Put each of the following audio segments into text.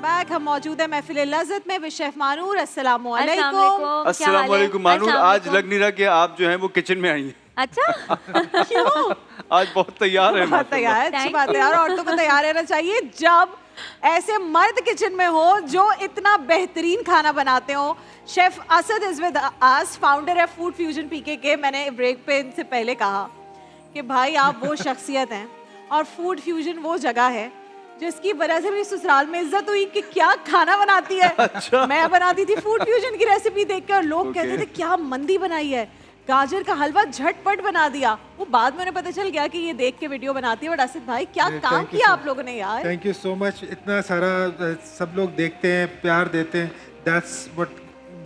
Back. हम मौजूद है महफिल लज़्ज़त में विद शेफ मानूर। अस्सलाम वालेकुम। अस्सलाम वालेकुम मानूर, आज लग नहीं रहा कि आप जो हैं वो किचन में आई हैं। अच्छा क्यों? आज बहुत तैयार है। बहुत तैयार है, अच्छी बात है यार। औरतों को तैयार रहना चाहिए जब ऐसे मर्द किचन में हो जो इतना बेहतरीन खाना बनाते हो। Chef Asad is with us, founder है फूड फ्यूजन पीके के। मैंने ब्रेक पे इनसे पहले कहा कि भाई आप वो शख्सियत हैं और फूड फ्यूजन वो जगह है जिसकी वजह से मेरी ससुराल में इज्जत हुई कि क्या खाना बनाती है। अच्छा। मैं बनाती थी फूड फ्यूजन की रेसिपी देख के और लोग कहते थे क्या मंदी बनाई है, गाजर का हलवा झटपट बना दिया। वो बाद में उन्हें पता चल गया कि ये देख के वीडियो बनाती है। बट असद भाई क्या काम किया आप लोगों ने यार। Thank you so much. इतना सारा सब लोग देखते हैं, प्यार देते हैं। That's what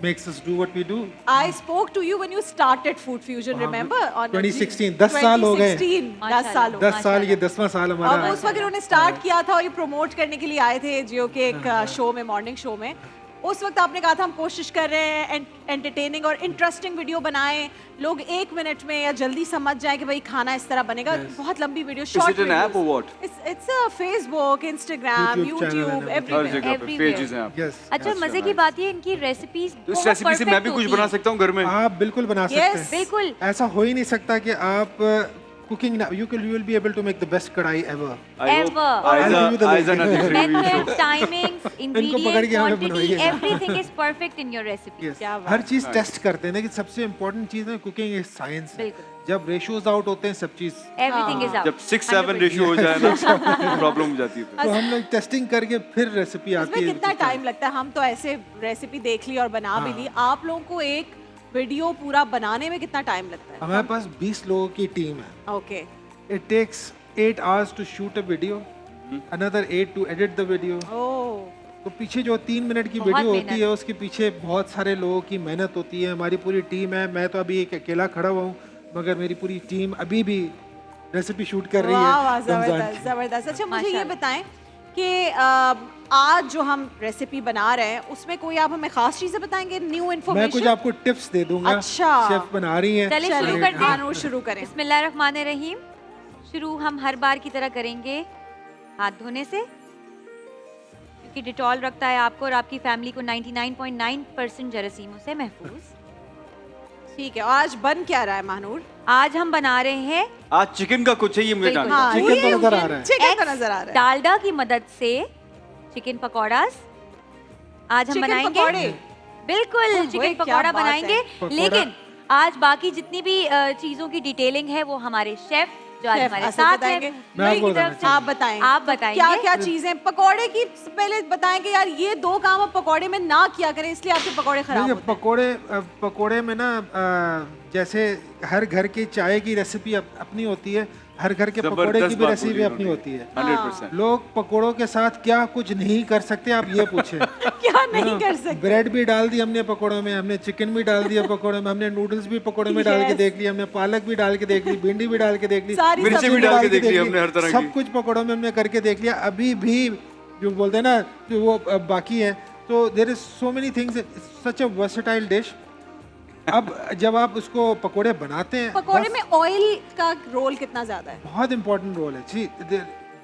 makes us do what we do. I spoke to you when you started Food Fusion, remember? On 2016, 10 साल हो गए। 10 साल हो गए। 10 साल, ये 10वां साल हमारा। और उस वक्त इन्होंने स्टार्ट किया था और ये प्रमोट करने के लिए आए थे जियो के एक शो में, मॉर्निंग शो में। उस वक्त आपने कहा था हम कोशिश कर रहे हैं एंटरटेनिंग और इंटरेस्टिंग वीडियो बनाएं, लोग 1 मिनट में या जल्दी समझ जाए कि भाई खाना इस तरह बनेगा। बहुत लंबी video, short video. It's a Facebook, Instagram, YouTube, everywhere. अच्छा, मजे की बात ये इनकी रेसिपीज, इस रेसिपी से मैं भी कुछ बना सकता हूँ घर में। आप बिल्कुल बना सकते हैं। बिल्कुल। ऐसा हो ही नहीं सकता कि आप cooking now you will be able to make the best kadai ever. Method, timings, ingredients, quantity, everything is perfect in your recipe. हर चीज टेस्ट करते हैं। लेकिन सबसे इम्पोर्टेंट चीज है कुकिंग इज साइंस। जब रेशियोज आउट होते हैं सब चीज, एवरीथिंग इज आउट। जब 6-7 रेशियो हो जाए ना प्रॉब्लम हो जाती है। तो हम लोग टेस्टिंग करके फिर रेसिपी आती है। कितना टाइम लगता है? हम तो ऐसे रेसिपी देख ली और बना भी ली। आप लोगों को एक वीडियो पूरा बनाने में कितना टाइम लगता है? हमारे पास 20 लोगों की टीम है। Okay. It takes 8 hours to shoot a video, another 8 to edit the video. तो पीछे जो 3 मिनट की वीडियो होती है उसके पीछे बहुत सारे लोगों की मेहनत होती है। हमारी पूरी टीम है। मैं तो अभी एक अकेला खड़ा हुआ हूँ, मगर मेरी पूरी टीम अभी भी रेसिपी शूट कर रही है। जबरदस्त जबरदस्त। अच्छा, मुझे ये बताएं कि आज जो हम रेसिपी बना रहे हैं उसमें कोई आप हमें खास चीजें बताएंगे, न्यू इन्फॉर्मेशन? मैं कुछ आपको टिप्स दे दूंगा। अच्छा, शेफ बना रही हैं। चलिए शुरू करते हैं। शुरू करें। बिस्मिल्लाहिर्रहमानिर्रहीम। शुरू हम हर बार की तरह करेंगे हाथ धोने से, क्योंकि डिटॉल रखता है आपको और आपकी फैमिली को 99.9% जरासीमों से महफूज। ठीक है। आज बन क्या रहा है मानूर? आज हम बना रहे हैं, आज चिकन का कुछ है, ये मुझे जानना है। चिकन तो नजर आ रहा है। चिकन तो नजर आ रहा है। डालडा की मदद से चिकन पकौड़ास आज हम बनाएंगे। बिल्कुल चिकन पकौड़ा बनाएंगे। लेकिन आज बाकी जितनी भी चीजों की डिटेलिंग है वो हमारे शेफ जो आज हमारे साथ हैं, आप बताएं। आप बताएंगे क्या क्या चीजें पकौड़े की। पहले बताएं कि यार ये 2 काम आप पकौड़े में ना किया करें, इसलिए आपके पकौड़े खराब होते हैं। पकौड़े में ना जैसे हर घर की चाय की रेसिपी अपनी होती है, हर घर के पकौड़े की भी रेसिपी अपनी होती है। 100%। लोग पकौड़ों के साथ क्या कुछ नहीं कर सकते, आप ये पूछें। क्या नहीं कर सकते? ब्रेड भी डाल दी हमने पकौड़ों में, हमने चिकन भी डाल दिया पकौड़ों में, हमने नूडल्स भी पकौड़े में डाल के देख लिया, हमने पालक भी डाल के देख ली, भिंडी भी डाल के देख ली, मिर्ची भी डाल के देख ली, हमने हर तरह की सब कुछ पकौड़ों में हमने करके देख लिया। अभी भी जो बोलते हैं ना जो वो बाकी है। तो there is so many things, such a versatile dish. अब जब आप उसको पकोड़े बनाते हैं, पकोड़े में ऑयल का रोल कितना ज्यादा है? बहुत इंपॉर्टेंट रोल है जी।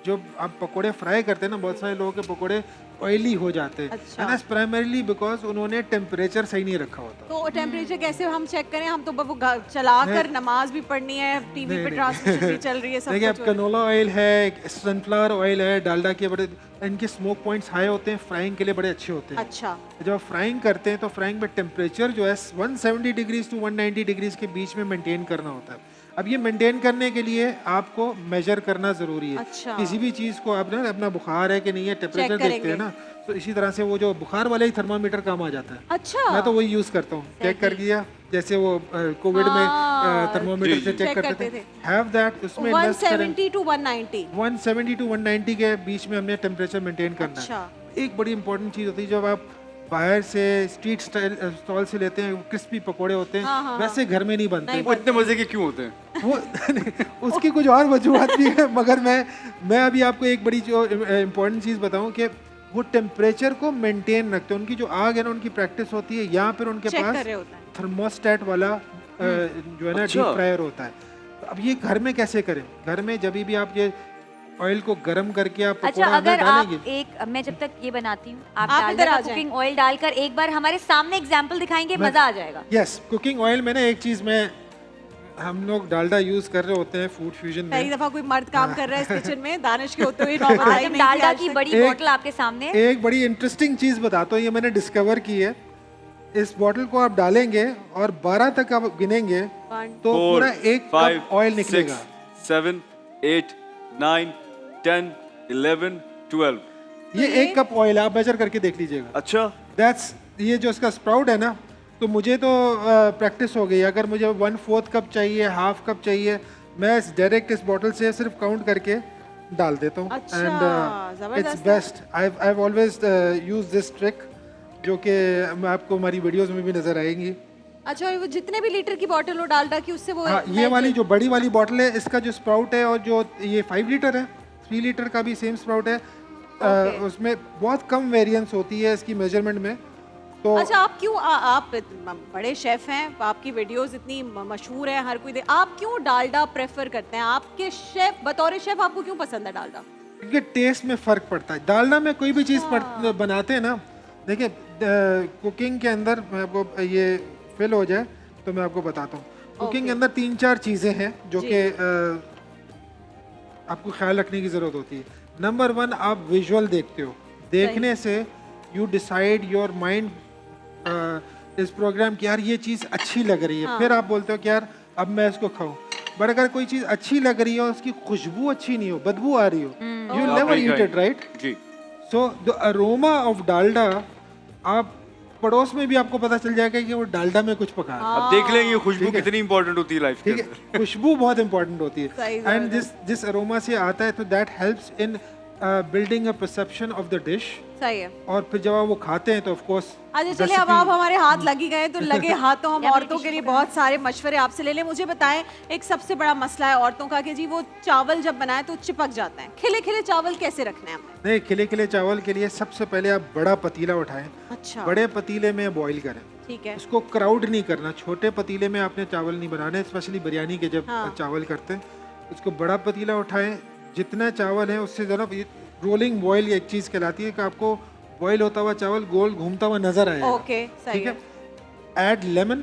जो आप पकोड़े फ्राई करते हैं ना, बहुत सारे लोगों के पकोड़े ऑयली हो जाते हैं। अच्छा। एंड दैट्स प्राइमरीली बिकॉज उन्होंने टेम्परेचर सही नहीं रखा होता। तो टेम्परेचर कैसे हम चेक करें? हम तो वो चलाकर नमाज भी पढ़नी है, टीवी पे ट्रांसमिशन भी चल रही है, सब देखिए, कुछ। अब कनोला ऑयल है, सनफ्लावर ऑयल है, डालडा के बड़े इनके स्मोक पॉइंट्स हाई होते हैं, फ्राइंग के लिए बड़े अच्छे होते हैं। अच्छा। जब आप फ्राइंग करते हैं तो फ्राइंग में टेम्परेचर जो है 170 डिग्रीज टू 190 डिग्रीज के बीच में मेंटेन करना होता है। अब ये मेंटेन करने के लिए आपको मेजर करना जरूरी है। अच्छा। किसी भी चीज को आप ना अपना बुखार है कि नहीं है, टेम्परेचर देखते हैं ना, तो इसी तरह से वो जो बुखार वाला ही थर्मामीटर काम आ जाता है। अच्छा। मैं तो वही यूज करता हूँ, चेक कर दिया, जैसे वो कोविड में थर्मामीटर से चेक करते थे। हैव दैट, उसमें 170 टू 190 170 टू 190 के बीच में हमने टेम्परेचर मेंटेन करना है। अच्छा। एक बड़ी इंपॉर्टेंट चीज होती है, जब आप बाहर से स्ट्रीट स्टॉल से लेते हैं, क्रिस्पी पकोड़े होते हैं, वैसे घर में नहीं बनते। वो इतने मजे के क्यों होते हैं? वो उसकी कुछ और वजूहत भी है, मगर मैं अभी आपको एक बड़ी जो इम्पोर्टेंट चीज़ बताऊं कि वो टेम्परेचर को मेंटेन रखते हैं। उनकी जो आग है ना, उनकी प्रैक्टिस होती है, यहाँ पर उनके पास थर्मोस्टेट वाला जो है ना डीप फ्रायर होता है। अब ये घर में कैसे करें? घर में जब भी आप ये ऑयल को गर्म करके आप अच्छा, पकौड़ा अंदर अगर आप डालेंगे। मैं जब तक ये बनाती हूँ, आप आप डालडा इधर आ का जाएं। कुकिंग ऑयल डालकर एक बार हमारे सामने एग्जांपल दिखाएंगे, मजा आ जाएगा। यस, कुकिंग ऑयल में ना एक चीज में हम लोग डालडा यूज कर रहे होते हैं फूड फ्यूजन पहली में। दफा कोई मर्द काम कर रहा है इस किचन में, दानिश के होते हुए नौबत आज आई हम नहीं डालडा कि की आज बड़ी एक- बोतल आपके सामने है। एक बड़ी इंटरेस्टिंग चीज बताता हूँ, ये मैंने डिस्कवर की है। इस बॉटल को आप डालेंगे और 12 तक आप गिनेंगे तो पूरा एक कप ऑयल निकलेगा। 7, 8, 9, 10, 11, 12। ये एक कप ऑयल आप मेजर करके देख लीजिएगा। अच्छा, दैट्स ये जो इसका स्प्राउट है ना, तो मुझे तो प्रैक्टिस हो गई। अगर मुझे 1/4 कप चाहिए, हाफ कप चाहिए, मैं डायरेक्ट इस बॉटल से सिर्फ काउंट करके डाल देता हूँ। अच्छा, इट्स जबरदस्त। Best. I always use this trick, जो कि मैं आपको हमारी वीडियोस में भी नजर आएंगी। अच्छा, वो जितने भी लीटर की बोतल हो डालडा की, उससे वो हाँ, ये वाली जो बड़ी वाली बॉटल है, इसका जो स्प्राउट है, और जो ये 5 लीटर है, 3 लीटर का भी सेम स्प्राउट है। उसमें बहुत कम वेरिएंस होती है इसकी मेजरमेंट में। तो अच्छा, आप क्यों आप बड़े शेफ हैं, आपकी वीडियोस इतनी मशहूर है, हर कोई आप क्यों डालडा प्रेफर करते हैं? आपके शेफ, बतौर शेफ आपको क्यों पसंद है डालडा? क्योंकि टेस्ट में फर्क पड़ता है। डालडा में कोई भी चीज़ बनाते हैं ना, देखिए कुकिंग के अंदर, मैं आपको ये फिल हो जाए तो मैं आपको बताता हूँ। कुकिंग के अंदर 3-4 चीज़ें हैं जो कि आपको ख्याल रखने की ज़रूरत होती है। नंबर 1, आप विजुअल देखते हो, देखने से यू डिसाइड योर माइंड इस प्रोग्राम की, यार ये चीज़ अच्छी लग रही है। हाँ। फिर आप बोलते हो कि यार अब मैं इसको खाऊं। बट अगर कोई चीज़ अच्छी लग रही हो, उसकी खुशबू अच्छी नहीं हो, बदबू आ रही हो, you never eat it, right? जी। So the aroma of Dalda, आप पड़ोस में भी आपको पता चल जाएगा कि वो डालडा में कुछ पका है। अब देख लेंगे खुशबू ठीक है। कितनी इंपॉर्टेंट होती है लाइफ के ठीक अंदर। है, खुशबू बहुत इंपॉर्टेंट होती सही है। बात एंड जिस अरोमा से आता है, तो that helps in building a perception of the dish. सही है। और फिर जब आप वो खाते हैं तो ऑफ कोर्स अच्छा चलिए, अब आप हमारे हाथ लगी गए तो लगे हाथों हम औरतों के लिए बहुत सारे मशवरे आपसे ले लें। मुझे बताएं, एक सबसे बड़ा मसला है औरतों का कि जी वो चावल जब बनाए तो चिपक जाते हैं। खिले खिले चावल कैसे रखने हैं हमें? नहीं, खिले खिले चावल के लिए सबसे पहले आप बड़ा पतीला उठाएं, अच्छा, बड़े पतीले में बॉईल करें। ठीक है। उसको क्राउड नहीं करना, छोटे पतीले में आपने चावल नहीं बनाने, स्पेशली बिरयानी के जब चावल करते हैं। उसको बड़ा पतीला उठाएं, जितना चावल है उससे ज़रा रोलिंग बॉयल एक चीज़ कहलाती है कि आपको बॉयल होता हुआ चावल गोल घूमता हुआ नजर आएगा। ओके, सही ठीक है। है। Add lemon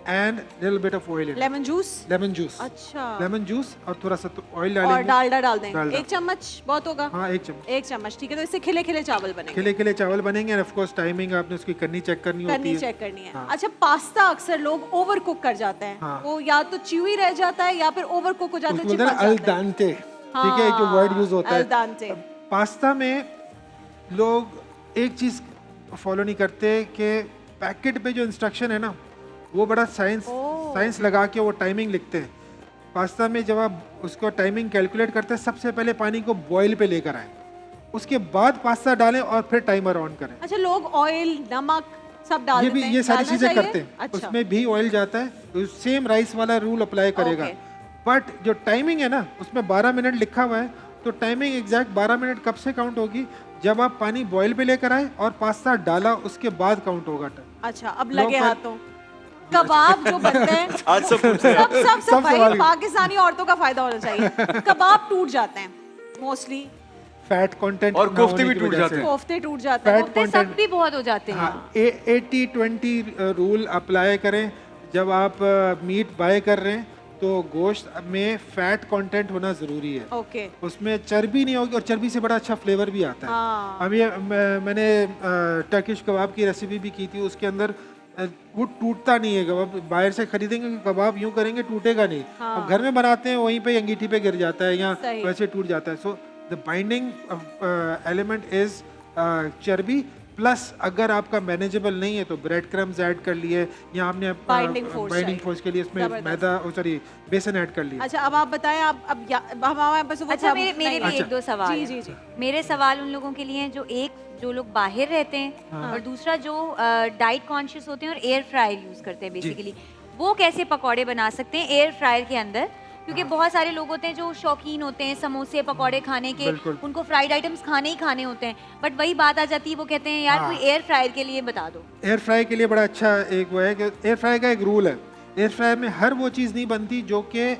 and little bit of oil. Lemon juice? Lemon juice. अच्छा, लेमन जूस और थोड़ा सा ऑयल और डालेंगे। डालडा डाल दें? डालडा। 1 चम्मच बहुत होगा? हाँ, 1 चम्मच। 1 चम्मच, ठीक है। तो इससे खिले खिले चावल बनेंगे। खिले खिले चावल बनेंगे। एंड ऑफ कोर्स टाइमिंग आपने उसकी करनी चेक करनी होती है। चेक करनी है। हाँ। अच्छा, पास्ता अक्सर लोग ओवर कुक कर जाते हैं। हाँ। वो या तो च्यूई रह जाता है या फिर ओवर कुक हो जाता है, उसको बोलते हैं चिपक अल जाता है। दांते। ठीक है, जो वर्ड यूज होता अल है दांते। पास्ता में। लोग एक चीज फॉलो नहीं करते कि पैकेट पे जो इंस्ट्रक्शन है ना, वो बड़ा साइंस लगा के वो टाइमिंग लिखते हैं। पास्ता में जब आप उसको टाइमिंग कैलकुलेट करते हैं, सबसे पहले पानी को बॉईल पे लेकर आए, उसके बाद पास्ता डालें और फिर टाइमर ऑन करें। अच्छा, लोग ऑयल, नमक सब डाल ये देते भी हैं, ये सारी डालना चीजें चाहिए? करते हैं। अच्छा, उसमें भी ऑयल जाता है, तो सेम राइस वाला रूल अप्लाई करेगा। ओके। बट जो टाइमिंग है ना, उसमें 12 मिनट लिखा हुआ है, तो टाइमिंग एग्जैक्ट 12 मिनट कब से काउंट होगी? जब आप पानी बॉईल पे लेकर आए और पास्ता डाला, उसके बाद काउंट होगा टाइम। अच्छा, अब लगे हाथों कबाब जो बनते हैं, आज सब पूछ रहे हैं। सब भाई सवाल- पाकिस्तानी औरतों का फायदा होना चाहिए। कबाब टूट जाते हैं मोस्टली, फैट कंटेंट और कोफ्ते भी टूट जाते हैं। कोफ्ते टूट जाते हैं। फैट कोफ्ते सब भी बहुत हो जाते हैं। हाँ, 80-20 रूल अप्लाई करें। जब आप मीट बाय कर रहे हैं तो गोश्त में फैट कंटेंट होना ज़रूरी है। ओके, उसमें चर्बी नहीं होगी, और चर्बी से बड़ा अच्छा फ्लेवर भी आता है। हाँ। अब ये मैंने टर्किश कबाब की रेसिपी भी की थी, उसके अंदर वो टूटता नहीं है कबाब। बाहर से खरीदेंगे कबाब, यूं करेंगे टूटेगा नहीं। अब घर में बनाते हैं, वहीं पे अंगीठी पे गिर जाता है या सही। वैसे टूट जाता है। So the binding element is चर्बी प्लस। अगर आपका मैनेजेबल नहीं है तो ब्रेड क्रम्स ऐड कर लिए, या आपने Binding force बाइंडिंग चाहिए। फोर्स के लिए इसमें जबरदस्त। मैदा सॉरी बेसन ऐड कर लिया। अच्छा, अब आप बताएं, अब हमारे पास वो अच्छा, मेरे लिए एक दो सवाल जी हैं। जी जी। मेरे सवाल उन लोगों के लिए हैं जो लोग बाहर रहते हैं, और दूसरा जो डाइट कॉन्शियस होते हैं और एयर फ्रायर यूज करते हैं बेसिकली, वो कैसे पकौड़े बना सकते हैं एयर फ्रायर के अंदर? क्योंकि बहुत सारे लोग होते हैं जो शौकीन होते हैं समोसे पकौड़े खाने के, बिल्कुल। उनको फ्राइड आइटम्स खाने ही खाने होते हैं, बट वही बात आ जाती है, वो कहते हैं यार हाँ। कोई एयर फ्रायर के लिए बता दो। एयर फ्राई के लिए बड़ा अच्छा एक वो है कि एयर फ्राई का एक रूल है। एयर फ्राई में हर वो चीज़ नहीं बनती जो कि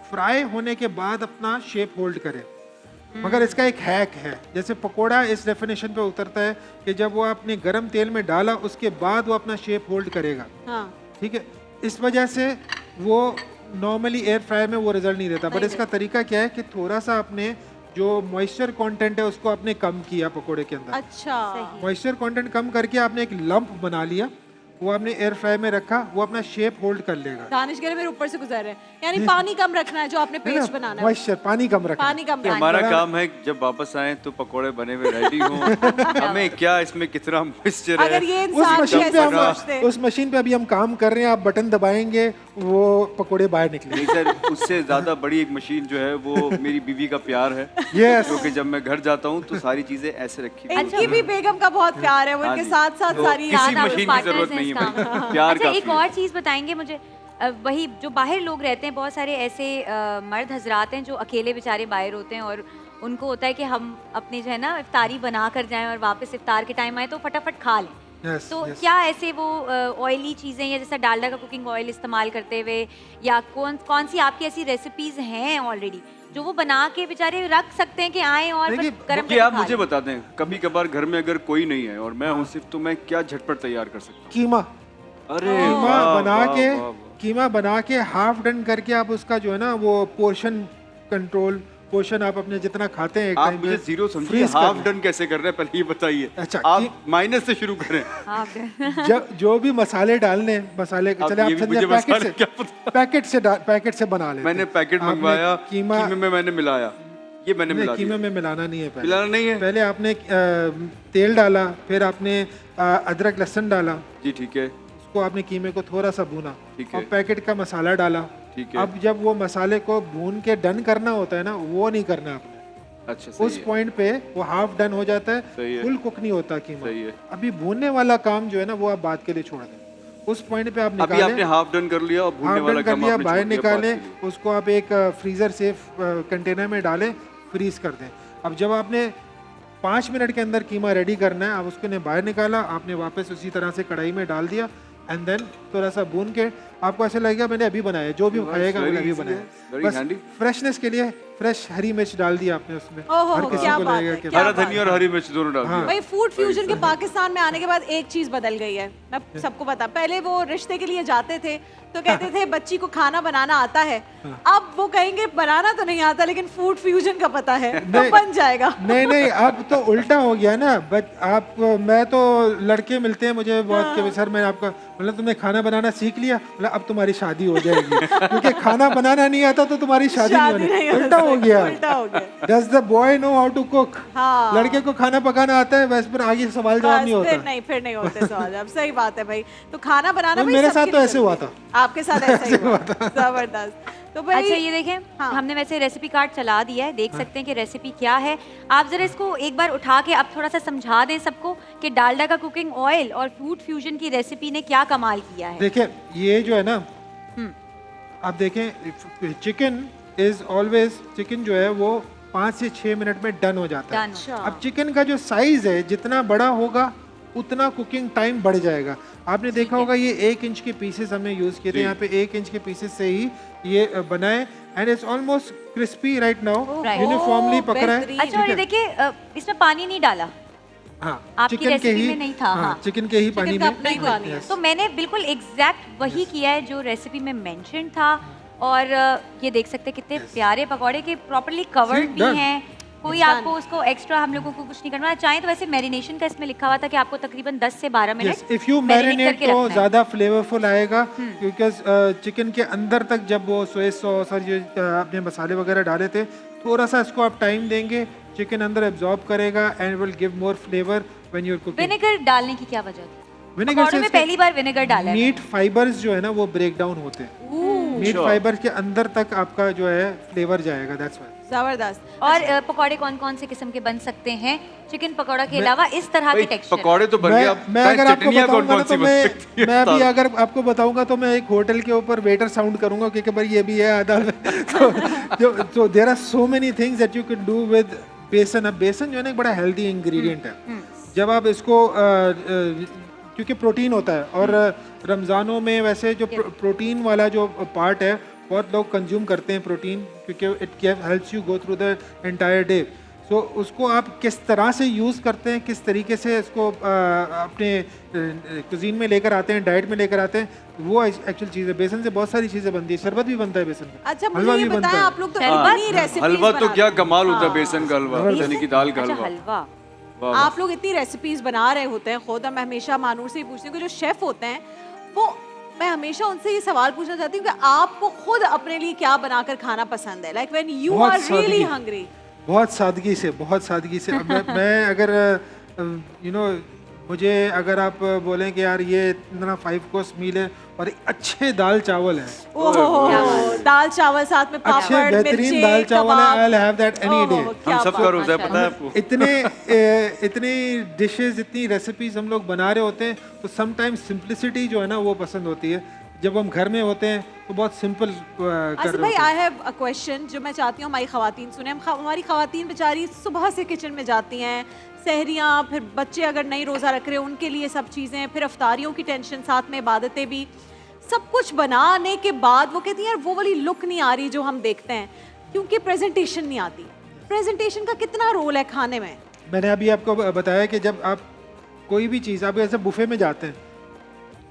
फ्राई होने के बाद अपना शेप होल्ड करे। मगर इसका एक हैक है। जैसे पकोड़ा इस डेफिनेशन पे उतरता है कि जब वो आपने गरम तेल में डाला उसके बाद वो अपना शेप होल्ड करेगा। हाँ। ठीक है, इस वजह से वो नॉर्मली एयर फ्रायर में वो रिजल्ट नहीं देता। बट इसका तरीका क्या है कि थोड़ा सा आपने जो मॉइस्चर कंटेंट है उसको आपने कम किया पकोड़े के अंदर। अच्छा। मॉइस्चर कंटेंट कम करके आपने एक लंप बना लिया, वो आपने एयर फ्राई में रखा, वो अपना शेप होल्ड कर लेगा। दानिश कह रहे मेरे ऊपर से गुजर रहे हैं, यानी पानी कम रखना है जो आपने पेस्ट बनाना है। मॉइस्चर पानी कम रखना। पानी कम रखना है। हमारा काम है जब वापस आए तो पकोड़े बने हुए रेडी हों। हमें क्या इसमें कितना मॉइस्चर है। अगर ये उस इंसान मशीन पे कैसे हम सोचते। उस मशीन पे अभी हम काम कर रहे हैं, आप बटन दबाएंगे वो पकोड़े बाहर निकलेंगे। नहीं सर, उससे ज्यादा बड़ी एक मशीन जो है वो मेरी बीवी का प्यार है। यस, क्योंकि जब मैं घर जाता हूँ तो सारी चीजें ऐसे रखी हुई इनकी भी बेगम का बहुत प्यार है, वो हाँ इनके जी। साथ साथ तो सारी किसी आप मशीन की partners जरूरत हैं नहीं इस है काम भाई, में। प्यार अच्छा, एक काफी है। और चीज बताएंगे मुझे, वही जो बाहर लोग रहते हैं, बहुत सारे ऐसे मर्द हजरात हैं जो अकेले बेचारे बाहर होते हैं और उनको होता है कि हम अपनी जो है ना इफ्तारी बना कर जाएं और वापस इफ्तार के टाइम आए तो फटाफट खा लें। यस, तो यस। क्या ऐसे वो ऑयली चीज़ें या जैसा डालडा का कुकिंग ऑयल इस्तेमाल करते हुए या कौन सी आपकी ऐसी रेसिपीज हैं ऑलरेडी जो वो बना के बेचारे रख सकते हैं कि आए और देखिए, बस गरम कि करके आप खा मुझे लें? बता दें, कभी कभार घर में अगर कोई नहीं है और मैं हूँ सिर्फ, तो मैं क्या झटपट तैयार कर सकता कीमा हूँ? अरे कीमा वाह, बना वाह, के वाह, वाह। कीमा बना के हाफ डन करके आप उसका जो है ना वो पोर्शन कंट्रोल, पोर्शन आप अपने जितना खाते हैं एक आप टाइम मुझे पे जीरो समझिए, freeze कर हाफ लें। डन कैसे कर रहे हैं पहले ये बताइए। अच्छा, आप माइनस से शुरू करें। जो भी मसाले डालने, मसाले अब चले आप ये भी समझे मुझे पैकेट मसाले क्या पता। पैकेट से बना लेते मैंने हैं। पैकेट आपने मंगवाया, कीमा कीमे में मैंने मिलाया, ये मैंने नहीं, मिला कीमे दिया। में मिलाना नहीं है। मिलाना नहीं है? पहले आपने तेल डाला, फिर आपने अदरक लहसुन डाला, जी ठीक है, उसको आपने कीमे को थोड़ा सा भूना ठीक और है। पैकेट का मसाला डाला। ठीक है। अब जब वो मसाले को भून के डन करना होता है ना, वो नहीं करना आपने। अच्छा सही उस है। पॉइंट पे वो हाफ डन हो जाता सही है, है। फुल कुक नहीं होता कीमा। सही है। अभी भूनने वाला काम जो है ना वो आप बात के लिए छोड़ दें। उस पॉइंट पे आप अभी निकालें, आपने हाफ डन कर लिया और भूनने हाफ वाला डन कर काम लिया, आपने बाहर छोड़ दिया निकालें, पास के लिए। उसको आप एक फ्रीजर सेफ कंटेनर में डालें, फ्रीज कर दें। अब जब आपने 5 मिनट के अंदर कीमा रेडी करना है, आप उसको ने बाहर निकाला, आपने वापस उसी तरह से कढ़ाई में डाल दिया एंड देन थोड़ा सा भून के आपको ऐसा लगेगा मैंने अभी बनाया, जो भी खाएगा very मैंने अभी easy बनाया। है, very बस handy। फ्रेशनेस के लिए फ्रेश हरी मिर्च डाल दी आपने उसमें। ओहो, हर किसी क्या को बात लगेगा है, कि क्या हरा बात धनिया और हरी मिर्च दोनों डाल दिया। भाई फूड फ्यूजन के पाकिस्तान में आने के बाद एक चीज बदल गई है, मैं सबको बता। पहले वो रिश्ते के लिए जाते थे तो कहते थे बच्ची को खाना बनाना आता है, अब वो कहेंगे बनाना तो नहीं आता लेकिन फूड फ्यूजन का पता है तो नहीं। बन जाएगा। नहीं अब तो उल्टा हो गया ना। बट आप, मैं तो लड़के मिलते हैं मुझे बहुत कि सर मैं आपका मतलब तुमने खाना बनाना सीख लिया, मतलब अब तुम्हारी शादी हो जाएगी क्योंकि खाना बनाना नहीं आता तो तुम्हारी शादी नहीं शादी नहीं होनी। हो उल्टा हो सकती, गया। उल्टा हो गया। Does the boy know how to cook? हाँ। लड़के को खाना पकाना आता है, वैसे पर आगे सवाल जवाब नहीं बस होता। फिर नहीं होते सवाल जवाब। सही बात है भाई। तो खाना बनाना तो भाई मेरे सबके साथ तो लिए ऐसे हुआ जरूरी था। है। आपके साथ ऐसे ही हुआ जबरदस्त। तो भाई अच्छा ये देखें, हाँ। हमने वैसे रेसिपी कार्ड चला दिया है, देख सकते हैं कि रेसिपी क्या है। आप जरा इसको एक बार उठा के अब थोड़ा सा समझा दें सबको कि डालडा का कुकिंग ऑयल और फूड फ्यूजन की रेसिपी ने क्या कमाल किया है। देखिए ये जो है ना, आप देखें चिकन इज ऑलवेज, चिकन जो है वो 5 से 6 मिनट में डन हो जाता है। Done। अच्छा। अब चिकन का जो साइज है जितना बड़ा होगा उतना कुकिंग टाइम बढ़ जाएगा। आपने देखा होगा ये 1 इंच के पीसेस हमने यूज किए थे, यहाँ पे 1 इंच के पीसेस से ही ये बनाए and it's almost crispy right now, Right। Uniformly पक रहा है। बेहतरीन। अच्छा और ये देखिए इसमें पानी नहीं डाला, हाँ, आपकी चिकन के रेसिपी ही में नहीं था, हाँ। चिकन के ही पानी का में। अपना ही पानी है। तो मैंने बिल्कुल एग्जैक्ट वही किया है जो रेसिपी में मेंशन था। और ये देख सकते हैं कितने प्यारे पकौड़े के प्रॉपर्ली कवर्ड See, भी done। हैं। कोई आपको उसको एक्स्ट्रा हम लोगों को कुछ नहीं करना। चाहे तो वैसे मैरिनेशन का इसमें लिखा हुआ था कि आपको तकरीबन 10 से 12 Yes, minute if you marinate marinate करके तो रखना है। ज़्यादा फ्लेवरफुल आएगा क्योंकि चिकन के अंदर तक जब वो सोया सॉस और ये आपने मसाले वगैरह डाले थे, थोड़ा सा इसको आप टाइम देंगे, चिकन अंदर एब्जॉर्ब करेगा and will give more flavour when you are cooking. Vinegar डालने की क्या वजह थी? विनेगर पकौड़े में पहली बार विनेगर डाला है मीट फाइबर्स जो है ना वो ब्रेक डाउन होते हैं। मीट फाइबर के अंदर तक आपका जो है फ्लेवर जाएगा, दैट्स व्हाई। जबरदस्त। और पकौड़े कौन कौन से किस्म के बन सकते हैं चिकन पकौड़ा के अलावा इस तरह के भाई, टेक्सचर? पकौड़े तो बन गए, अब मैं अगर आपको चटनियाँ बताऊंगा ना कौन-कौन सी तो बन सकती है? मैं भी अगर आपको बताऊंगा तो मैं एक होटल के ऊपर वेटर साउंड करूंगा क्योंकि भाई ये भी है आधा तो there are so many things that you can do with besan. अब बेसन जो है ना एक बड़ा हेल्दी इंग्रेडिएंट है। जब आप इसको क्योंकि प्रोटीन होता है और रमज़ानों में वैसे जो प्रोटीन वाला जो पार्ट है बहुत लोग कंज्यूम करते हैं प्रोटीन, क्योंकि it helps you go through the entire day. So उसको आप किस तरह से यूज़ करते हैं, किस तरीके से इसको अपने कुजीन में लेकर आते हैं, डाइट में लेकर आते हैं, वो एक्चुअल चीज़ है। बेसन से बहुत सारी चीज़ें बनती है, शरबत भी बनता है बेसन का, अच्छा हलवा मुझे ये भी बनता बताएं, है। आप लोग तो शरबत? इतनी रेसिपीज हलवा तो क्या कमाल होता है, हाँ। बेसन का हलवा, चने की दाल का अच्छा हलवा। हलवा। वाह, आप लोग इतनी रेसिपीज बना रहे होते हैं खुद, और मैं हमेशा मानूर से ही पूछती हूँ कि जो शेफ होते हैं वो, मैं हमेशा उनसे ये सवाल पूछना चाहती हूँ कि आपको खुद अपने लिए क्या बनाकर खाना पसंद है, लाइक व्हेन यू बहुत आर रियली सादगी। हंग्री। बहुत सादगी से, बहुत सादगी से। अब मैं अगर यू नो मुझे अगर आप बोलें कि यार ये इतना 5 कोर्स मील है और अच्छे दाल चावल है, ओहो, दाल चावल साथ में अच्छे पापड़, बेहतरीन मिर्ची, दाल चावल है, कबाब। I will have that any day. ओहो, क्या हम सब बात। का रोजा है, पता है आपको। इतनी डिशेस, इतनी रेसिपीज हम लोग बना रहे होते हैं, तो समटाइम्स सिंप्लिसिटी जो है ना वो पसंद होती है। जब हम घर में होते हैं तो बहुत सिंपल कर आसिफ रहे भाई, होते आई हैं। हैव अ क्वेश्चन जो मैं चाहती हूँ हमारी खवातीन सुने। हमारी खवातीन बेचारी सुबह से किचन में जाती हैं, सहरियाँ, फिर बच्चे अगर नहीं रोज़ा रख रहे उनके लिए सब चीज़ें, फिर अफ्तारियों की टेंशन, साथ में इबादतें भी, सब कुछ बनाने के बाद वो कहती हैं यार वो वाली लुक नहीं आ रही जो हम देखते हैं, क्योंकि प्रेजेंटेशन नहीं आती। प्रेजेंटेशन का कितना रोल है खाने में? मैंने अभी आपको बताया कि जब आप कोई भी चीज़, आप ऐसे बुफे में जाते हैं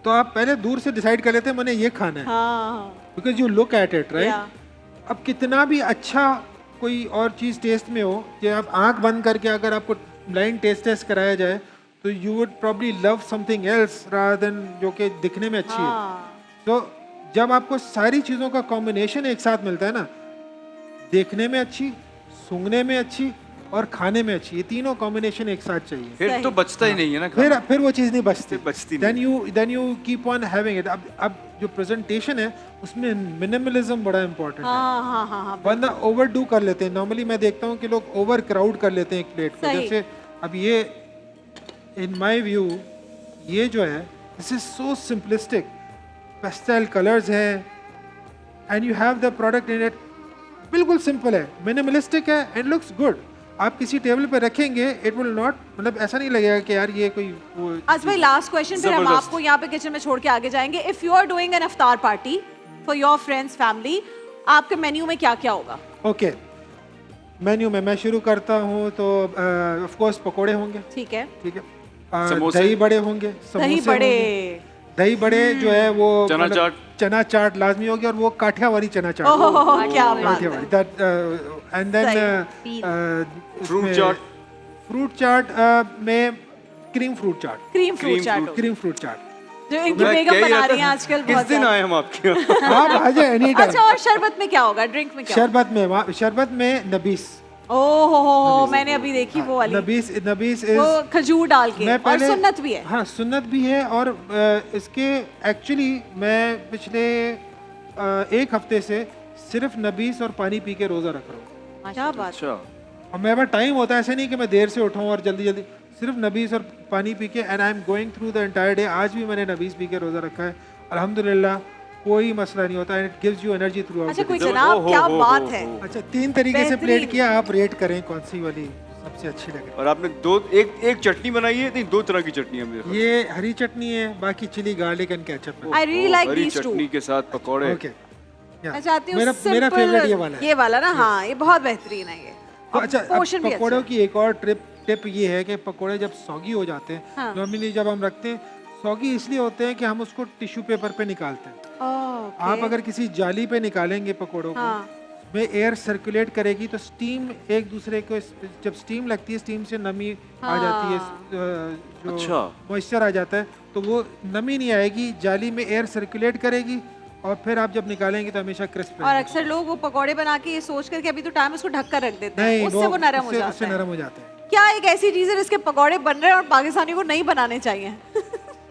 तो आप पहले दूर से डिसाइड कर लेते हैं मैंने ये खाना है, हाँ, because you look at it, right. Yeah. अब कितना भी अच्छा कोई और चीज़ टेस्ट में हो, कि आप आंख बंद करके अगर आपको ब्लाइंड टेस्ट कराया जाए तो you would probably love something else rather than जो कि दिखने में अच्छी है। तो जब आपको सारी चीज़ों का कॉम्बिनेशन एक साथ मिलता है ना, देखने में अच्छी, सूंघने में अच्छी और खाने में अच्छी, ये तीनों कॉम्बिनेशन एक साथ चाहिए, फिर तो बचता ही नहीं है ना फिर खाना। फिर वो चीज़ नहीं बचती। बचती नहीं। Then you keep on having it. अब जो प्रेजेंटेशन है उसमें मिनिमलिज्म बड़ा इंपॉर्टेंट है, हाँ, हाँ, हाँ, हाँ, वरना ओवरडू कर लेते हैं। नॉर्मली मैं देखता हूँ कि लोग ओवर क्राउड कर लेते हैं एक प्लेट को। सही। जैसे अब ये, इन माय व्यू, ये जो है this is so simplistic, pastel colours है and you have the product in it, बिल्कुल सिंपल है, मिनिमलिस्टिक है एंड लुक्स गुड। आप किसी टेबल पे रखेंगे, इट विल नॉट, मतलब ऐसा नहीं लगेगा कि यार ये कोई वो। आज भाई लास्ट क्वेश्चन, फिर हम जबरदस्त। आपको यहाँ पे किचन में छोड़ के आगे जाएंगे। If you are doing an iftar party for your friends family, आपके मेन्यू में क्या क्या होगा? ओके, मेन्यू में मैं शुरू करता हूँ तो ऑफ कोर्स पकोड़े होंगे, ठीक है, ठीक है, समोसे। दही बड़े होंगे, दही समोसे बड़े, होंगे। दही बड़े जो है वो चना मतलब चाट। चना चाट लाजमी होगी, और वो काठियावाड़ी चना चाट ओहो क्या बात है। काठियावाड़ी, दैट एंड देन सही। फ्रूट चाट। फ्रूट चाट में क्रीम फ्रूट चाट, क्रीम फ्रूट चाट, क्रीम फ्रूट चाट। जो इनकी मैं बेगम क्या ही बना रहता रही हैं था। आजकल किस बहुत दिन ज्यादा। आए हम आपके यहाँ? आप आ जाए एनी अच्छा, टाइम। और शरबत में क्या होगा? ड्रिंक में क्या होगा? शरबत में नबीस, ओहो, मैंने अभी देखी वो वाली, नबीस वो इज, खजूर डाल के, मैं और पहले, सुन्नत भी है। हाँ सुन्नत भी है, और इसके एक्चुअली मैं पिछले 1 हफ्ते से सिर्फ नबीस और पानी पी के रोज़ा रख रहा हूँ। क्या बात। अच्छा, और मेरे पास टाइम होता है, ऐसे नहीं कि मैं देर से उठाऊँ और जल्दी जल्दी, सिर्फ नबीस और पानी पी के, and I am going through the entire day. आज भी मैंने नबीस पी के रोज़ा रखा है, अल्हम्दुलिल्लाह कोई मसला नहीं होता, and it gives you energy through out. अच्छा कोई जब- जनाब, ओहो, क्या हो, बात हो, है। हो। अच्छा, 3 तरीके से बेहतरीन। प्लेट किया, आप रेट करें कौन सी वाली सबसे अच्छी लगे। और आपने एक चटनी बनाई है, नहीं 2 तरह की चटनी है मेरे पास। ये हरी चटनी है, बाकी चिली गार्लिक एंड केचप है। I really like Hari these two. चटनी के साथ पकौड़े। ओके, मैं चाहती हूँ मेरा simple- फेवरेट ये वाला है। ये वाला ना, हाँ ये बहुत बेहतरीन है ये। तो और अच्छा, पोर्शन अब भी अच्छा पकौड़ों है। की एक और टिप ये है कि पकौड़े जब सौगी हो जाते हैं, हाँ। नॉर्मली जब हम रखते हैं सौगी इसलिए होते हैं कि हम उसको टिश्यू पेपर पे निकालते हैं। ओके। आप अगर किसी जाली पे निकालेंगे पकौड़ों को, हाँ। में एयर सर्कुलेट करेगी तो स्टीम एक दूसरे को, जब स्टीम लगती है स्टीम से नमी आ जाती है, जो अच्छा। मॉइस्चर आ जाता है, तो वो नमी नहीं आएगी, जाली में एयर सर्कुलेट करेगी, और फिर आप जब निकालेंगे तो हमेशा क्रिस्प और अक्सर लोग वो पकौड़े बना के ये सोच कर के अभी तो टाइम उसको ढक कर रख देते हैं, नहीं, उससे वो नरम हो उससे जाता है। नरम हो जाता है। क्या एक ऐसी चीज है जिसके पकौड़े बन रहे हैं और पाकिस्तानियों को नहीं बनाने चाहिए?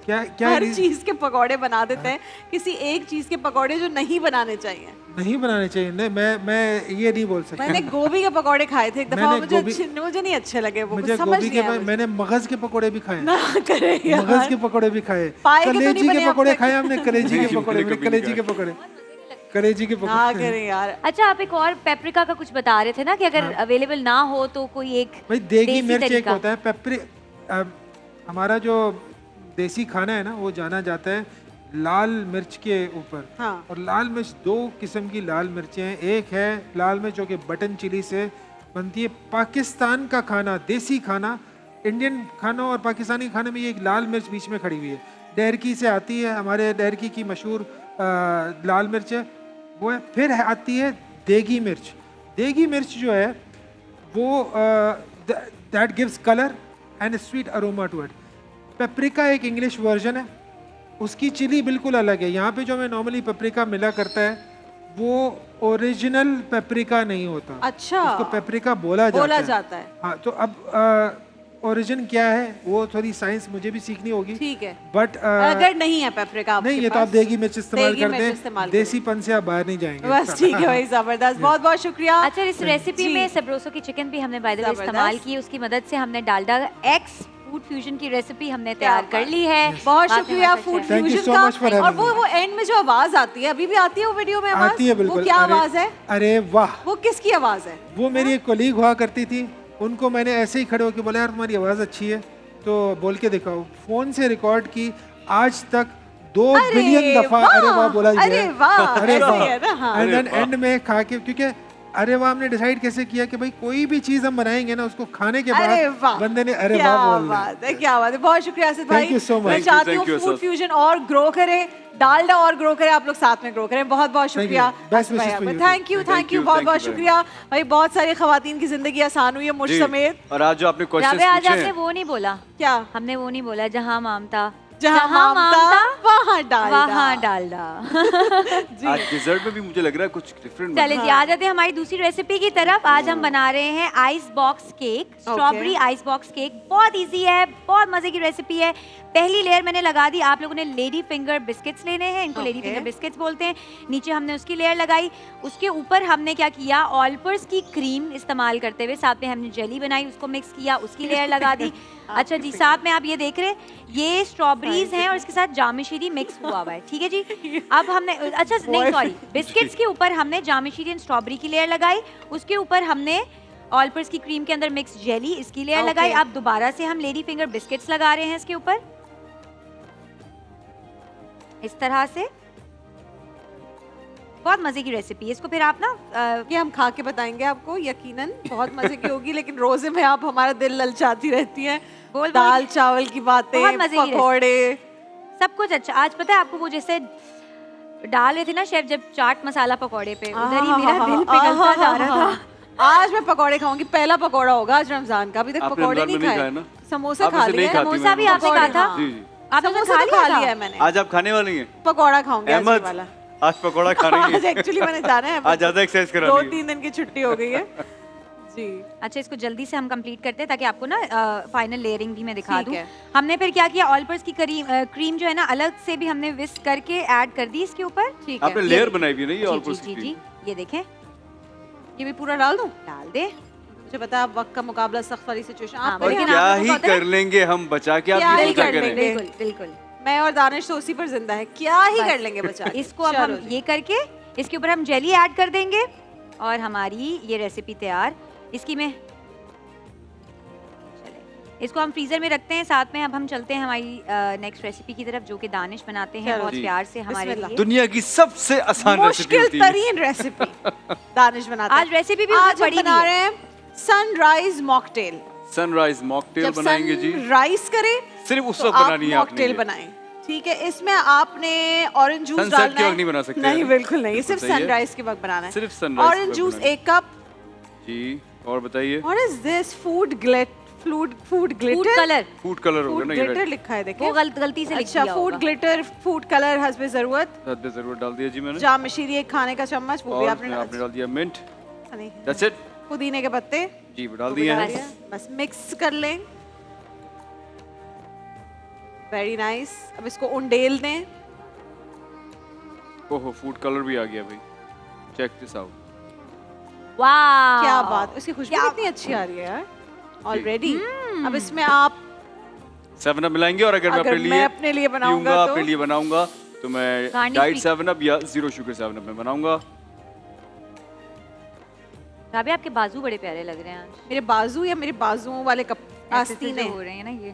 क्या क्या हर चीज के पकौड़े बना देते हैं, किसी एक चीज के पकौड़े जो नहीं बनाने चाहिए। नहीं बनाने चाहिए? नहीं, मैं ये नहीं बोल सकता। मैंने गोभी के पकौड़े खाए थे एक दफा, मैंने मुझे नहीं अच्छे लगे वो, मुझे कुछ समझ गोभी नहीं के आया मुझे। मैंने मगज के पकौड़े भी खाए, ना करे यार। मगज के पकौड़े भी खाए, पाए के तो नहीं कलेजी बने के अब पकौड़े तक। खाए हमने, कलेजी के पकौड़े, मैंने कभी कलेजी नहीं के पकौड़े, कलेजी के ना पकौड़े। करे यार। अच्छा, आप एक और पेपरिका का कुछ बता रहे थे ना कि अगर अवेलेबल ना हो तो कोई एक भाई देगी देसी मिर्च एक तरीका। होता है, हमारा जो देसी खाना है ना वो जाना जाता है लाल मिर्च के ऊपर। हाँ। और लाल मिर्च 2 किस्म की लाल मिर्चें हैं। एक है लाल मिर्च जो कि बटन चिली से बनती है। पाकिस्तान का खाना, देसी खाना, इंडियन खाना और पाकिस्तानी खाने में ये एक लाल मिर्च बीच में खड़ी हुई है। डेरकी से आती है, हमारे डेरकी की मशहूर लाल मिर्च है वो है। फिर आती है देगी मिर्च। देगी मिर्च जो है वो that gives colour and sweet aroma to it. Paprika एक इंग्लिश वर्जन है, उसकी चिली बिल्कुल अलग है। यहाँ पे जो हमें नॉर्मली पेपरिका मिला करता है वो ओरिजिनल पेपरिका नहीं होता। अच्छा, उसको पेपरिका बोला जाता है। हाँ, तो अब ओरिजिन क्या है वो थोड़ी साइंस मुझे भी सीखनी होगी। ठीक है, बट अगर नहीं है पेपरिका नहीं, ये तो आप देगी मिर्च इस्तेमाल देगी कर मिर्च दें, इस्तेमाल देसीपन से आप बाहर नहीं जाएंगे। बस ठीक है भाई, जबरदस्त, बहुत बहुत शुक्रिया। अच्छा, इस रेसिपी में सबरोसो की चिकन भी हमने बाय द वे जबरदस्त। इस्तेमाल की। उसकी मदद से हमने डालडा एक्स फूड फ्यूजन की रेसिपी हमने तैयार कर ली है। बहुत बात में शुक्रिया हमारे फूड साथ Thank you fusion so much for का। और having वो एंड में जो आवाज आती है, अभी भी आती है वो वीडियो में आवाज? आती है बिल्कुल। वो क्या आवाज है? अरे वाह, वो किसकी आवाज है? वो मेरी एक कोलीग हुआ करती थी, उनको मैंने ऐसे ही खड़े होकर बोला यार तुम्हारी आवाज़ अच्छी है तो बोल के दिखाओ। फोन से रिकॉर्ड की, आज तक 2 बिलियन दफा अरे वाह बोला गया। अरे वाह, अरे ऐसे वाह। ही है ना, हाँ। एंड देन एंड में खा के, क्योंकि अरे वाह हमने डिसाइड कैसे किया कि भाई कोई भी चीज हम बनाएंगे ना उसको खाने के अरे बाद वाह, बंदे ने अरे क्या वाह बोलना है। बात है, क्या बात है। बहुत शुक्रिया आसिफ भाई। Thank you so much. मैं चाहती हूँ Thank you, food sir. Fusion और ग्रो करे, डालडा और ग्रो करे, आप लोग साथ में ग्रो करें। बहुत बहुत शुक्रिया। Best wishes for you. Thank you, thank you, बहुत बहुत very शुक्रिया भाई। बहुत सारी खवातीन की जिंदगी आसान हुई है, मुझ जी। समेत। और आज जो आपने क्वेश्चंस राबे, आज पूछे आपने हैं, वो नहीं बोला, क्या? हमने वो नहीं बोला जहाँ मामता जहाँ मामता वहाँ डालडा। वहाँ डालडा। आज डिजर्ट में भी मुझे लग रहा है कुछ डिफरेंट। चले जी, आ जाते हैं हमारी दूसरी रेसिपी की तरफ। आज हम बना रहे हैं ice box cake, strawberry ice box cake. बहुत इजी है, बहुत मजे की रेसिपी है। पहली लेयर मैंने लगा दी। आप लोगों ने लेडी फिंगर बिस्किट्स लेने हैं, इनको लेडी फिंगर बिस्किट्स बोलते हैं। नीचे हमने उसकी लेयर लगाई। उसके ऊपर हमने क्या किया, ऑलपर्स की क्रीम इस्तेमाल करते हुए साथ में हमने जेली बनाई, उसको मिक्स किया, उसकी लेयर लगा दी। अच्छा जी, साथ में आप ये देख रहे हैं ये स्ट्रॉबेरीज हैं और इसके साथ जामशीरी मिक्स हुआ हुआ है। ठीक है जी, अब हमने अच्छा नहीं सॉरी, बिस्किट्स के ऊपर हमने जामशीरी एंड स्ट्रॉबेरी की लेयर लगाई। उसके ऊपर हमने ऑलपर्स की क्रीम के अंदर मिक्स जेली, इसकी लेयर लगाई। अब दोबारा से हम लेडी फिंगर बिस्किट्स लगा रहे हैं इसके ऊपर, इस तरह से। बहुत मजे की रेसिपी है। इसको फिर आप ना ये हम खा के बताएंगे आपको, यकीनन बहुत मजे की होगी। लेकिन रोजे में आप हमारा दिल ललचाती रहती हैं। बोल दाल चावल की बातें, बहुत मजे की पकौड़े, सब कुछ अच्छा। आज पता है आपको, वो जैसे डाल रहे थे ना शेफ जब चाट मसाला पकौड़े पे, उधर ही मेरा दिल पिघलता जा रहा था। आज मैं पकौड़े खाऊंगी। पहला पकौड़ा होगा आज रमजान का। अभी तक आपने पकौड़े रमजान नहीं में नहीं खाए खाए ना? समोसा आप खा इसे नहीं लिया। खाती समोसा भी मैंने। आपने कहा था? जी जी। आपने समोसा खा तो खा लिया लिया था? है मैंने। आज आप खाने वाली हैं? पकौड़ा खाऊंगी आज ये अहमद, वाला। आज पकौड़ा खा रही आज हैं। एक्चुअली मैंने जाना है, आज ज्यादा एक्सरसाइज करा रही है। 2-3 दिन की छुट्टी हो गई है जी। अच्छा, इसको जल्दी से हम कंप्लीट करते हैं ताकि आपको ना फाइनल लेयरिंग भी मैं दिखा ठीक दूं। है। हमने फिर क्या किया, ऑलपर्स की क्रीम जो है ना अलग से भी हमने विस्क करके ऐड कर दी इसके ऊपर। ठीक है। आपने लेयर बनाई हुई है ना ये जी ऑलपर्स जी की? जी, ये देखें, ये भी पूरा डाल दूं? डाल दे। मुझे पता है अब वक्त का मुकाबला सख्त वाली सिचुएशन। हाँ, आप और करिए लेकिन ना। क्या आपको ही पता है- कर लेंगे हम बचा के, आप क्या ये ही क्या कर करें? लेंगे? बिल्कुल बिल्कुल। मैं और दानिश तो उसी पर जिंदा है। क्या ही बस। कर लेंगे बचा के। इसको अब चलो हम जी। ये करके इसके ऊपर हम जेली ऐड कर देंगे और हमारी ये रेसिपी तैयार। इसकी मैं चले इसको हम फ्रीजर में रखते हैं। साथ में अब हम चलते हैं हमारी नेक्स्ट रेसिपी की तरफ, जो कि दानिश बनाते हैं चलो बहुत जी। प्यार से हमारे बिस्मिल्लाह। लिए। दुनिया की सबसे आसान रेसिपी मुश्किल होती है। तरीन रेसिपी दानिश बनाते हैं। आज रेसिपी भी आज हम बड़ी बना भी है। रहे हैं सनराइज मॉकटेल। सनराइज मॉकटेल जब बनाएंगे जी। सनराइज करें सिर्फ उस तो वक्त आप बनानी है आपने मॉकटेल ये। बनाएं। ठीक है, इसमें आपने ऑरेंज जूस Sunset डालना के है। वक्त नहीं बना सकते नहीं, हैं। बिल्कुल नहीं, बिल्कुल सिर्फ सही है। सनराइज के वक्त बनाना है। सिर्फ sunrise के ऑरेंज वक्त जूस बनाना है। 1 कप। जी, और बताइए। What is this? Food glitter. Food colour, food colour होगा फूड ना ये ग्लिटर रेड। लिखा है, देखिए। वो गलती से लिख अच्छा, दिया फूड होगा। ग्लिटर, फूड कलर हस्बे जरूरत। हद जरूर डाल दिया जी मैंने। जाम मशीरी 1 खाने का चम्मच, वो भी और आपने इसमें आपने डाल दिया मिंट। नहीं, दैट्स इट। पुदीने के पत्ते जी डाल वो भी दिए डाल हैं। दिया। बस मिक्स कर लें। Very nice. अब इसको उंडेल दें। ओहो, फूड कलर भी आ गया भाई। Check this out. वाह, क्या बात, उसकी खुशबू क्या- कितनी अच्छी आ रही है यार ऑलरेडी। अब इसमें आप 7 अप मिलाएंगे और अगर मैं अगर अपने मैं लिए अपने लिए बनाऊंगा पीऊंगा, तो अपने लिए बनाऊंगा तो मैं Garnish डाइट भी- 7 अप या 0 शुगर 7 अप में बनाऊंगा। राबे, आपके बाजू बड़े प्यारे लग रहे हैं आज। मेरे बाजू या मेरे बाजुओं वाले कप ऐसे से आस्तीने जो हो रहे हैं ना ये,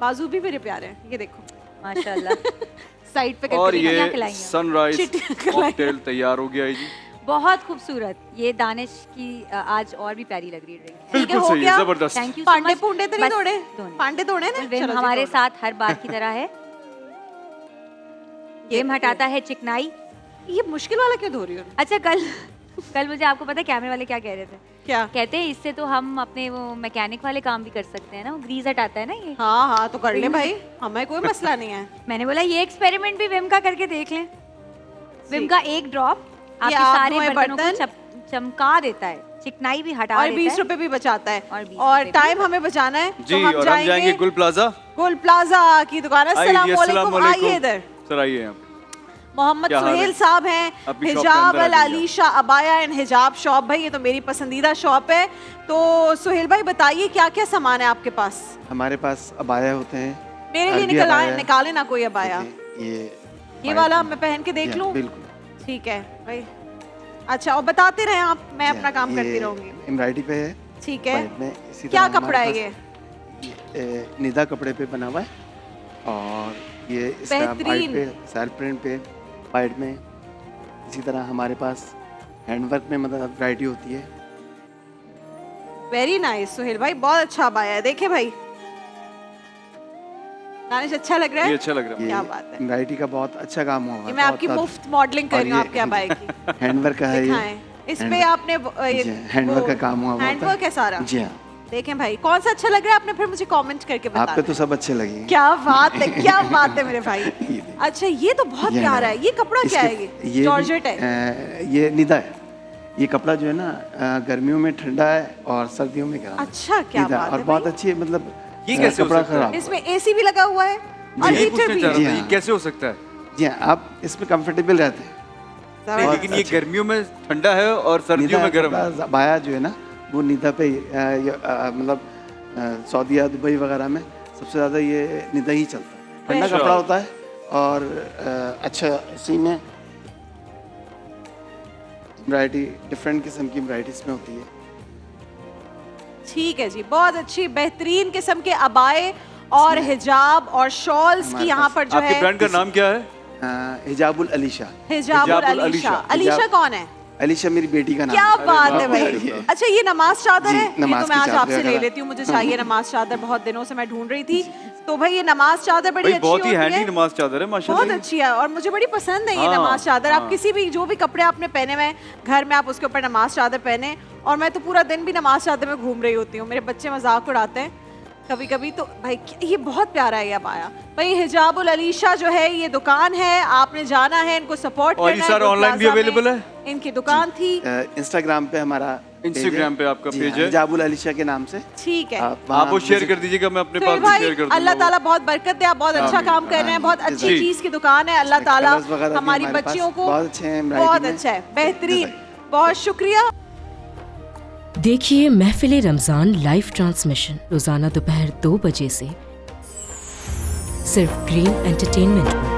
बाजू भी मेरे प्यारे हैं, ये देखो। माशाल्लाह। साइड पे और करके चिट्टियाँ ये खिलाएंगे। सनराइज चिट्टियाँ खिलाएंगे। कॉकटेल तैयार हो गया है जी। बहुत खूबसूरत। ये दानिश की आज और भी प्यारी लग रही है ड्रिंक। ठीक है, बिल्कुल हो सही है, गया। जबरदस्त। Thank you. पांडे पुंडे तो नहीं बस तोड़े? दोनों। पांडे तोड़े ना? विम चलो जी, हमारे तोड़। साथ हर बार की तरह है। विम हटाता है चिकनाई। ये मुश्किल वाला क्यों धो रही हो? अच्छा कल मुझे आपको पता है कैमरे वाले क्या कह रहे थे? क्या? कहते हैं इससे तो हम अपने वो मैकेनिक वाले काम भी कर सकते हैं ना, वो ग्रीस हटाता है ना ये। हाँ हाँ, तो कर ले भाई, हमें कोई मसला नहीं है। मैंने बोला ये एक्सपेरिमेंट भी विम का करके देख लें। विम का एक ड्रॉप आपके आप सारे धोए बर्तनों को बर्तन। चमका देता है, चिकनाई भी हटा और देता 20 है। रुपए भी बचाता है। और 20 और रुपए भी टाइम हमें बचाना है, जी, तो हम और हम जाएंगे गुल प्लाजा। गुल प्लाजा की दुकान है। आइए, अस्सलाम अस्सलाम वालेकुम, आइए वालेकुम। इधर। सर आइए यहाँ पे। मोहम्मद क्या हाल सुहेल है? साहब हैं, आपकी शॉप के हिजाब अंदर आ अल जाइए। अलीशा अबाया एंड हिजाब शॉप। भाई ये तो मेरी पसंदीदा शॉप है। तो सुहेल भाई बताइए क्या क्या सामान है आपके पास? हमारे पास अबाया होते हैं। मेरे लिए अरबी अबाया। निकाले ना कोई अबाया। ये वाला मैं पहन के देख लूं? बिल्कुल। ठीक है भाई। अच्छा, और बताते रहे आप, मैं अपना काम करती रहूंगी। एम्ब्रॉयडरी पे है। ठीक है। वाइट में इसी क्या तरह कपड़ा है हमारे ये? पास ये, निदा कपड़े पे बना हुआ है और ये इसका बेहतरीन। वाइट पे सेल्फ प्रिंट पे वाइट में। इसी तरह हमारे पास हैंडवर्क में मतलब वैरायटी होती है। वेरी नाइस सुहेल भाई, बहुत अच्छा अबाया है। देखे भाई, दानिश अच्छा लग रहा है? ये अच्छा लग रहा है। क्या बात है। एम्ब्रॉयडरी का बहुत अच्छा काम हुआ ये मैं आपकी मुफ्त मॉडलिंग कर रही हूँ आपके अबाए की। हैंडवर्क का है ये। दिखाएं। इस पे आपने हैंडवर्क का काम हुआ हुआ हैंडवर्क होता है सारा। जी हाँ। देखें भाई, कौन सा अच्छा लग रहा है आपने फिर मुझे कमेंट करके आप बता पे दें। तो सब अच्छे लगेंगे। क्या बात है, क्या बात है मेरे भाई। ये अच्छा, ये तो बहुत प्यारा है। ये कपड़ा क्या है? ये जॉर्जेट है? ये निदा है। ये कपड़ा जो है ना गर्मियों में ठंडा है और सर्दियों में गर्म है। अच्छा, क्या निदा, बात और है बहुत भाई। अच्छी है, मतलब ये कैसे हो कपड़ा सकता है? खराब। इसमें एसी भी लगा हुआ है और यही हीटर पूछना भी। चाह रहा जी था, ये हाँ। कैसे हो सकता है? जी हाँ, आप इसमें कंफर्टेबल रहते हैं। नहीं, लेकिन ये गर्मियों में ठंडा है और सर्दियों में गर्म है। निदा बाया जो है ना वो निदा पे मतलब सऊदी या दुबई वगैरह में सबसे ज़्यादा ये निदा ही चलता है। ठंडा अच्छा। कपड़ा होता है और अच्छा इसी में वैरायटी डिफरेंट किस्म की वैरायटीज में होती है। ठीक है जी, बहुत अच्छी बेहतरीन किस्म के अबाए और हिजाब और शॉल्स की हमारे यहाँ पास- पर जो आपके है। ब्रांड का नाम क्या है? हिजाबुल अलीशा। हिजाबुल हिजाबुल अलीशा। अलीशा। अलीशा हिजाब- कौन है? अलीशा मेरी बेटी का नाम क्या है। बात है वाह, भाई। बढ़िया। अच्छा, ये नमाज चादर जी, है? ये नमाज तो मैं की आज चादर आपसे ले वगैरह। लेती हूँ, मुझे चाहिए नमाज चादर। बहुत दिनों से मैं ढूंढ रही थी। तो भाई ये नमाज चादर बड़ी भाई अच्छी बहुत ही होती हैंडी है। नमाज चादर है माशाल्लाह। बहुत अच्छी है और मुझे बड़ी पसंद है ये हाँ, नमाज चादर। आप हाँ। किसी भी जो भी कपड़े आपने पहने हुए हैं घर में, आप उसके ऊपर नमाज चादर पहने। और मैं तो पूरा दिन भी नमाज चादर में घूम रही होती हूँ। मेरे बच्चे मजाक उड़ाते हैं कभी कभी। तो भाई ये बहुत प्यारा है ये अबाया। भाई हिजाबुल अलीशा जो है ये दुकान है, आपने जाना है, इनको सपोर्ट और करना ये है। सारा गुल ऑनलाइन भी प्लाजा में अवेलेबल है? इनकी दुकान थी। इंस्टाग्राम पे हमारा पेज है। Instagram पे आपका जी पेज हाँ, है? हिजाबुल अलीशा के नाम से। ठीक है। वहाँ आप वो शेयर visit- कर दीजिएगा, मैं अपने तो पास भी भाई शेयर कर दूंगा अल्लाह वो। ताला बहुत बरकत दे। आप बहुत अच्छा आमीन, काम कर रहे हैं। बहुत आमीन। अच्छी जी। चीज की दुकान है। अल्लाह इसमें ताला colours वगैरह भी हमारी हमारे बच्चियों पास को बहुत अच्छे हैं variety बहुत में। अच्छा है, बेहतरीन। जज़ाक। बहुत शुक्रिया। देखिए महफिल रमज़ान लाइव ट्रांसमिशन रोज़ाना दोपहर 2 बजे से सिर्फ ग्रीन एंटरटेनमेंट पर।